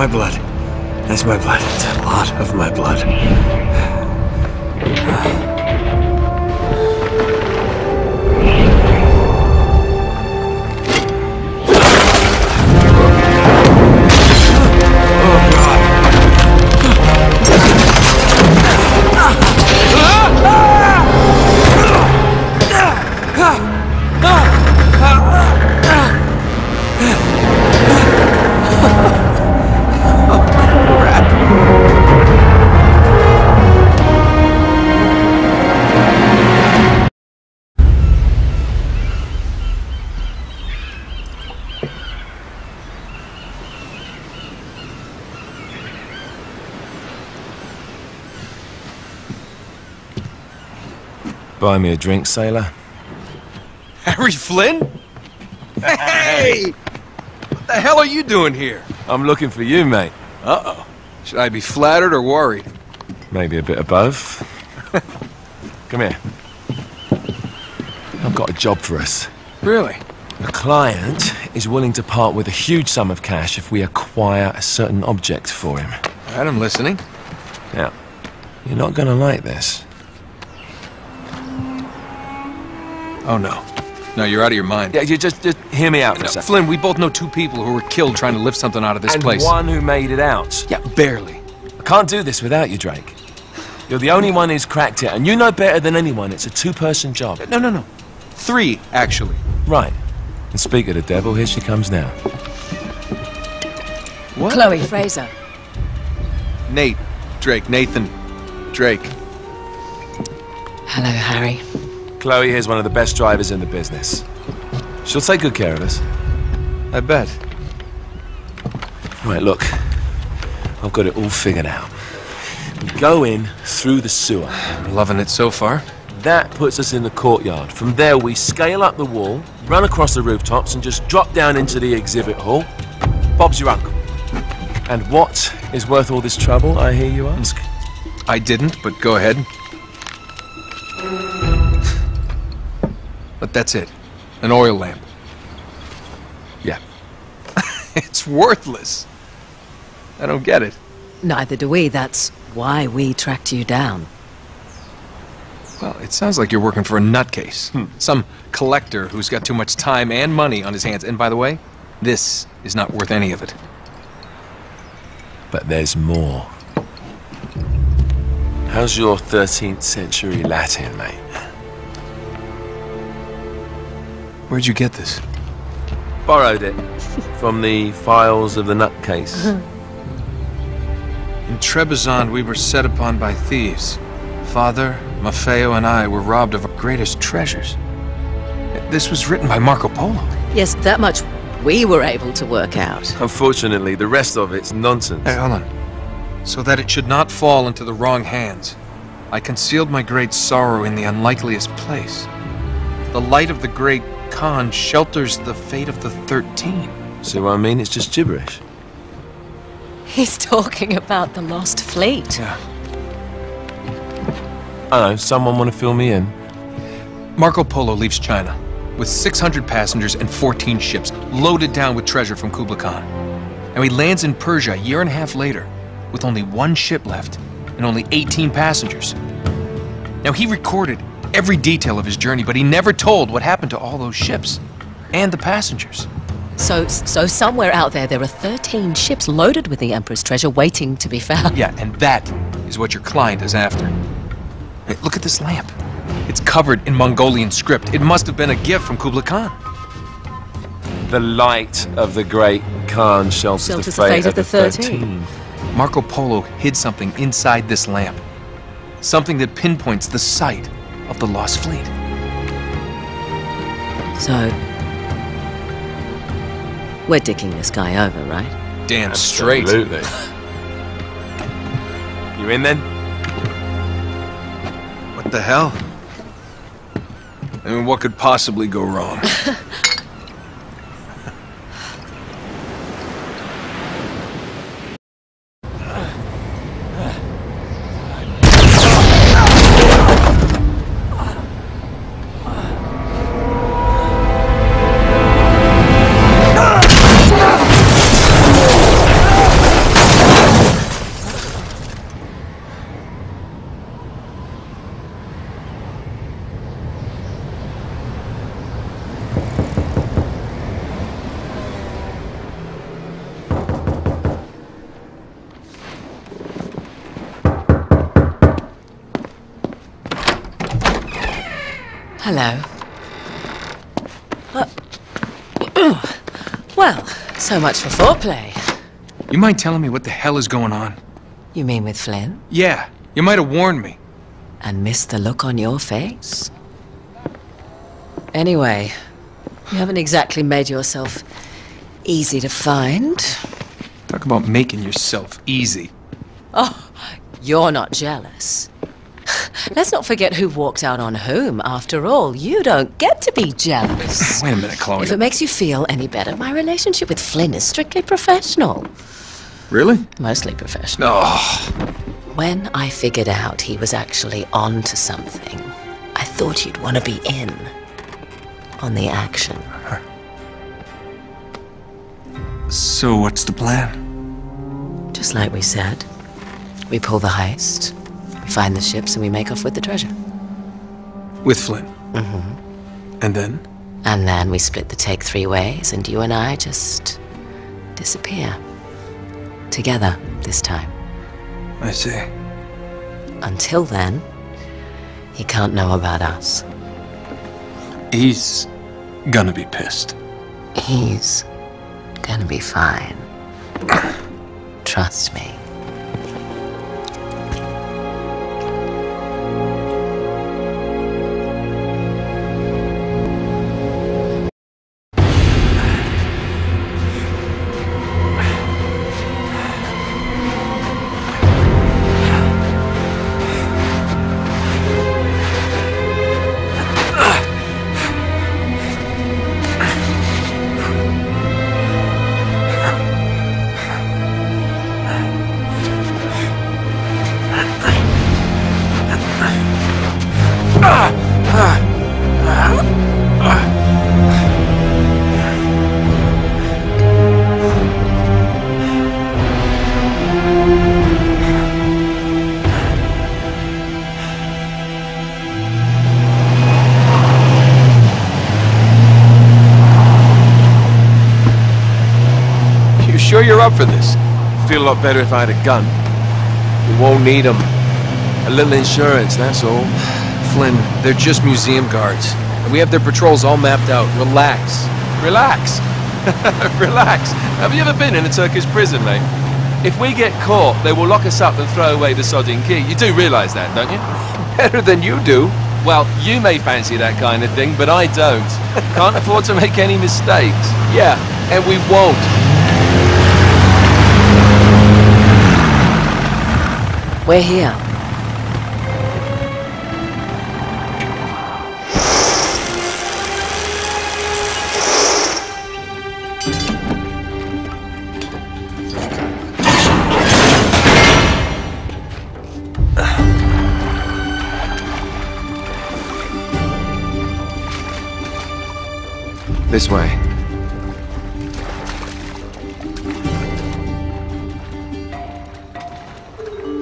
my blood. That's my blood. It's a lot of my blood. Buy me a drink, sailor. Harry Flynn? Hey! What the hell are you doing here? I'm looking for you, mate. Uh-oh. Should I be flattered or worried? Maybe a bit of both. Come here. I've got a job for us. Really? The client is willing to part with a huge sum of cash if we acquire a certain object for him. All right, I'm listening. Now, you're not gonna like this. Oh, no. No, you're out of your mind. Yeah, you just hear me out for a second. Flynn, we both know two people who were killed trying to lift something out of this place. And one who made it out. Yeah, barely. I can't do this without you, Drake. You're the only one who's cracked it, and you know better than anyone it's a two-person job. No. 3, actually. Right. And speak of the devil, here she comes now. What? Chloe Fraser. Nate. Drake. Nathan. Drake. Hello, Harry. Chloe here's one of the best drivers in the business. She'll take good care of us. I bet. Right, look. I've got it all figured out. We go in through the sewer. I'm loving it so far. That puts us in the courtyard. From there, we scale up the wall, run across the rooftops, and just drop down into the exhibit hall. Bob's your uncle. And what is worth all this trouble, I hear you ask? I didn't, but go ahead. But that's it. An oil lamp. Yeah. It's worthless. I don't get it. Neither do we. That's why we tracked you down. Well, it sounds like you're working for a nutcase. Some collector who's got too much time and money on his hands. And by the way, this is not worth any of it. But there's more. How's your 13th century Latin, mate? Where'd you get this? Borrowed it from the files of the nutcase. In Trebizond, we were set upon by thieves. Father, Maffeo, and I were robbed of our greatest treasures. This was written by Marco Polo. Yes, that much we were able to work out. Unfortunately, the rest of it's nonsense. Hey, hold on. So that it should not fall into the wrong hands, I concealed my great sorrow in the unlikeliest place. The light of the great Khan shelters the fate of the 13. See what I mean? It's just gibberish. He's talking about the lost fleet. Yeah. I don't know, someone want to fill me in? Marco Polo leaves China with 600 passengers and 14 ships loaded down with treasure from Kublai Khan. And he lands in Persia a year and a half later with only 1 ship left and only 18 passengers. Now, he recorded every detail of his journey, but he never told what happened to all those ships and the passengers. So somewhere out there are 13 ships loaded with the Emperor's treasure waiting to be found. Yeah, and that is what your client is after. Hey, look at this lamp. It's covered in Mongolian script. It must have been a gift from Kublai Khan. The light of the great Khan shelters the fate of the 13. Marco Polo hid something inside this lamp. Something that pinpoints the site of the lost fleet. So, we're dicking this guy over, right? Damn straight. Absolutely. You in then? What the hell? I mean, what could possibly go wrong? Hello. Well, so much for foreplay. You mind telling me what the hell is going on? You mean with Flynn? Yeah, you might have warned me. And missed the look on your face? Anyway, you haven't exactly made yourself easy to find. Talk about making yourself easy. Oh, you're not jealous. Let's not forget who walked out on whom. After all, you don't get to be jealous. Wait a minute, Chloe. If it makes you feel any better, my relationship with Flynn is strictly professional. Really? Mostly professional. Oh. When I figured out he was actually on to something, I thought you'd want to be in on the action. So what's the plan? Just like we said. We pull the heist, we find the ships, and we make off with the treasure. With Flynn? Mm-hmm. And then? And then we split the take 3 ways, and you and I just disappear. Together, this time. I see. Until then, he can't know about us. He's gonna be pissed. He's gonna be fine. Trust me. Sure you're up for this? Feel a lot better if I had a gun. We won't need them. A little insurance, that's all. Flynn, they're just museum guards. And we have their patrols all mapped out. Relax. Relax. Relax. Have you ever been in a Turkish prison, mate? If we get caught, they will lock us up and throw away the sodding key. You do realise that, don't you? Better than you do. Well, you may fancy that kind of thing, but I don't. Can't afford to make any mistakes. Yeah, and we won't. We're here. This way.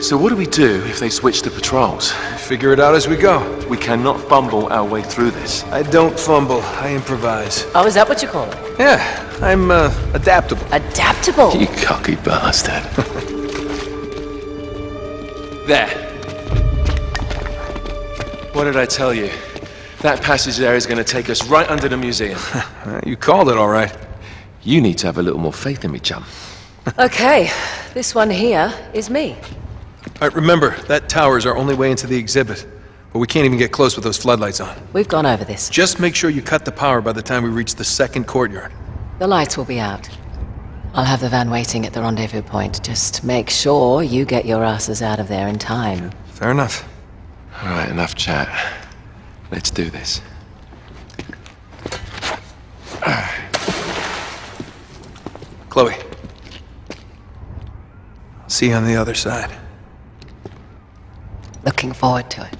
So what do we do if they switch the patrols? Figure it out as we go. We cannot fumble our way through this. I don't fumble, I improvise. Oh, is that what you call it? Yeah, I'm adaptable. Adaptable? You cocky bastard. There. What did I tell you? That passage there is going to take us right under the museum. You called it all right. You need to have a little more faith in me, chum. Okay, this one here is me. All right, remember, that tower is our only way into the exhibit. But we can't even get close with those floodlights on. We've gone over this. Just make sure you cut the power by the time we reach the second courtyard. The lights will be out. I'll have the van waiting at the rendezvous point. Just make sure you get your asses out of there in time. Fair enough. All right, enough chat. Let's do this. Chloe. See you on the other side. Looking forward to it.